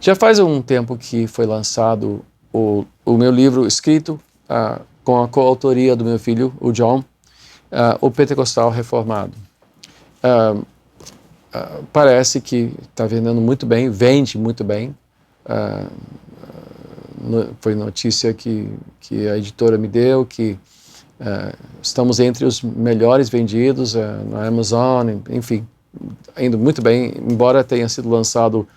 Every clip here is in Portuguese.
Já faz um tempo que foi lançado o meu livro escrito com a coautoria do meu filho, o John, O Pentecostal Reformado. Parece que está vendendo muito bem, vende muito bem. Foi notícia que a editora me deu, que estamos entre os melhores vendidos na Amazon, enfim, indo muito bem, embora tenha sido lançado,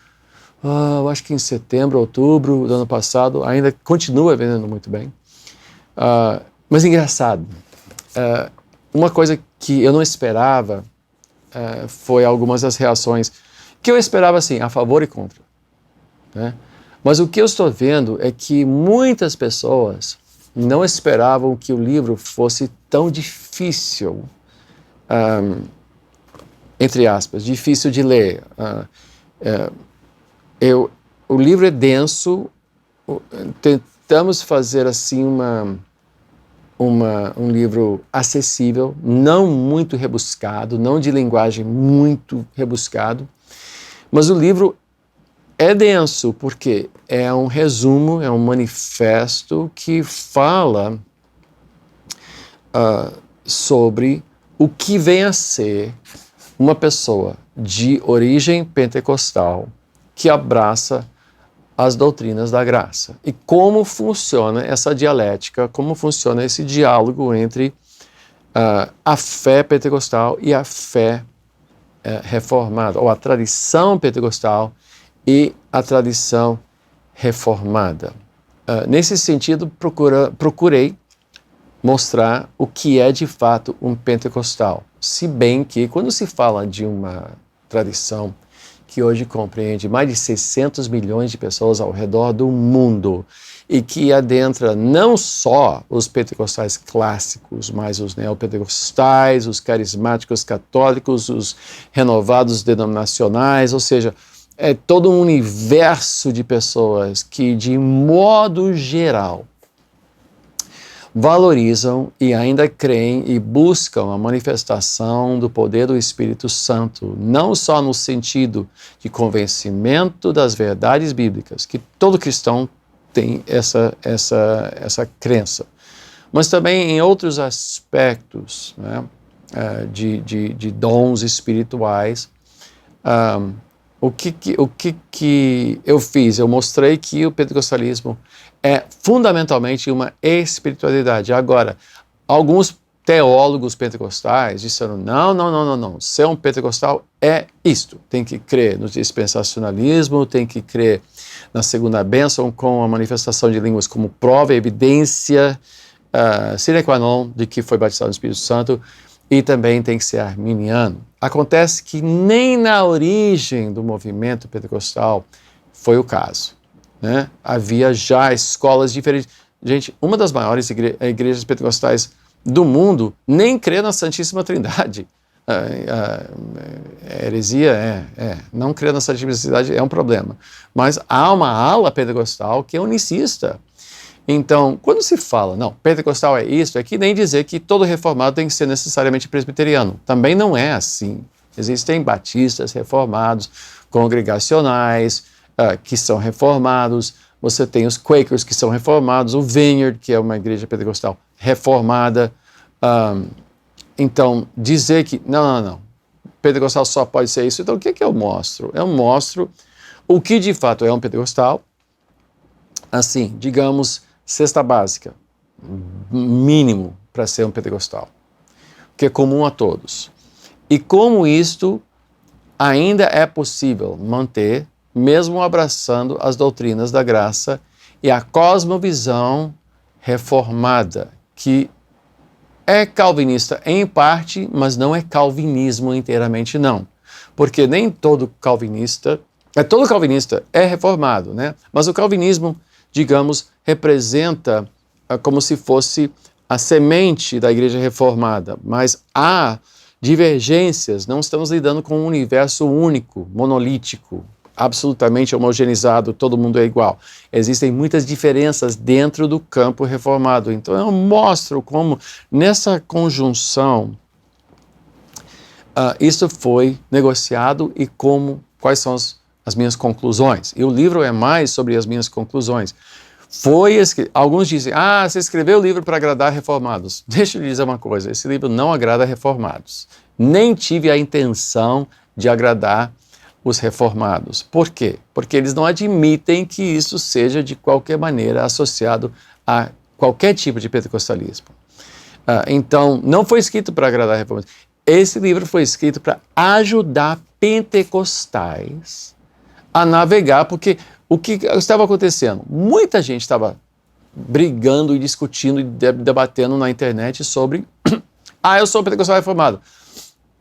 eu acho que em setembro, outubro do ano passado, ainda continua vendendo muito bem. Mas engraçado, uma coisa que eu não esperava foi algumas das reações que eu esperava, assim, a favor e contra, né? Mas o que eu estou vendo é que muitas pessoas não esperavam que o livro fosse tão difícil, entre aspas, difícil de ler. O livro é denso, tentamos fazer assim um livro acessível, não muito rebuscado, não de linguagem muito rebuscado, mas o livro é denso, porque é um resumo, é um manifesto que fala sobre o que vem a ser uma pessoa de origem pentecostal que abraça as doutrinas da graça. E como funciona essa dialética, como funciona esse diálogo entre a fé pentecostal e a fé reformada, ou a tradição pentecostal e a tradição reformada. Nesse sentido, procurei mostrar o que é de fato um pentecostal. Se bem que, quando se fala de uma tradição que hoje compreende mais de 600 milhões de pessoas ao redor do mundo e que adentra não só os pentecostais clássicos, mas os neopentecostais, os carismáticos católicos, os renovados denominacionais, ou seja, é todo um universo de pessoas que, de modo geral, valorizam e ainda creem e buscam a manifestação do poder do Espírito Santo, não só no sentido de convencimento das verdades bíblicas, que todo cristão tem essa crença, mas também em outros aspectos, né, de dons espirituais. O que eu fiz? Eu mostrei que o pentecostalismo é fundamentalmente uma espiritualidade. Agora, alguns teólogos pentecostais disseram, não, ser um pentecostal é isto. Tem que crer no dispensacionalismo, tem que crer na segunda bênção com a manifestação de línguas como prova e evidência sine qua non de que foi batizado no Espírito Santo, e também tem que ser arminiano. Acontece que nem na origem do movimento pentecostal foi o caso, né? Havia já escolas diferentes. Gente, uma das maiores igrejas pentecostais do mundo nem crê na Santíssima Trindade. Heresia não crer na Santíssima Trindade é um problema. Mas há uma ala pentecostal que é unicista. Então, quando se fala, não, pentecostal é isso, é que nem dizer que todo reformado tem que ser necessariamente presbiteriano. Também não é assim. Existem batistas reformados, congregacionais, que são reformados, você tem os Quakers que são reformados, o Vineyard, que é uma igreja pentecostal reformada. Então, dizer que, não, pentecostal só pode ser isso, então o que eu mostro? Eu mostro o que de fato é um pentecostal, assim, digamos, cesta básica, mínimo para ser um pentecostal, que é comum a todos. E como isto ainda é possível manter, mesmo abraçando as doutrinas da graça e a cosmovisão reformada, que é calvinista em parte, mas não é calvinismo inteiramente, não. Porque nem todo calvinista é reformado, né? Mas o calvinismo, digamos, representa como se fosse a semente da igreja reformada, mas há divergências, não estamos lidando com um universo único, monolítico, absolutamente homogeneizado, todo mundo é igual. Existem muitas diferenças dentro do campo reformado. Então eu mostro como nessa conjunção isso foi negociado e quais são as minhas conclusões. E o livro é mais sobre as minhas conclusões. Alguns dizem, você escreveu o livro para agradar reformados. Deixa eu lhe dizer uma coisa, esse livro não agrada reformados. Nem tive a intenção de agradar os reformados. Por quê? Porque eles não admitem que isso seja de qualquer maneira associado a qualquer tipo de pentecostalismo. Então, não foi escrito para agradar reformados. Esse livro foi escrito para ajudar pentecostais a navegar, porque o que estava acontecendo? Muita gente estava brigando e discutindo e debatendo na internet sobre eu sou pentecostal reformado.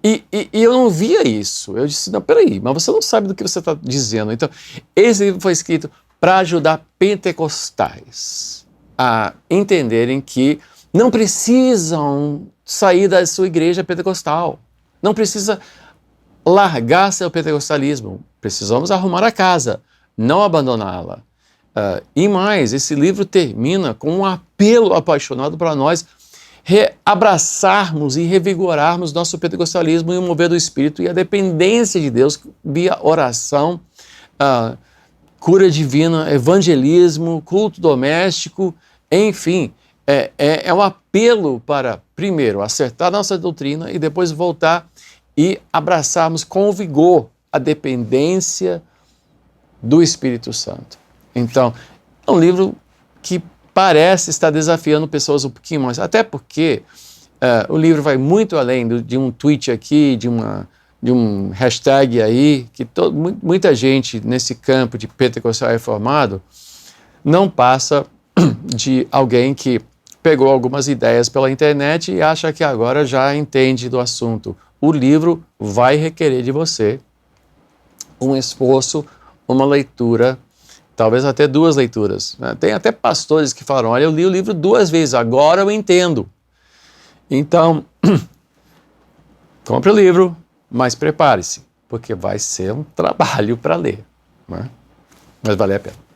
E eu não via isso. Eu disse, não, peraí, mas você não sabe do que você está dizendo. Então, esse livro foi escrito para ajudar pentecostais a entenderem que não precisam sair da sua igreja pentecostal. Não precisa largar seu pentecostalismo. Precisamos arrumar a casa, não abandoná-la. E mais, esse livro termina com um apelo apaixonado para nós abraçarmos e revigorarmos nosso pentecostalismo e o mover do Espírito e a dependência de Deus via oração, cura divina, evangelismo, culto doméstico, enfim. É um apelo para, primeiro, acertar nossa doutrina e depois voltar e abraçarmos com vigor a dependência do Espírito Santo. Então, é um livro que parece estar desafiando pessoas um pouquinho mais, até porque o livro vai muito além de um tweet aqui, de um hashtag aí, que muita gente nesse campo de pentecostal reformado não passa de alguém que pegou algumas ideias pela internet e acha que agora já entende do assunto. O livro vai requerer de você um esforço, uma leitura, talvez até 2 leituras. Tem até pastores que falam, olha, eu li o livro 2 vezes, agora eu entendo. Então, compre o livro, mas prepare-se, porque vai ser um trabalho para ler, né? Mas vale a pena.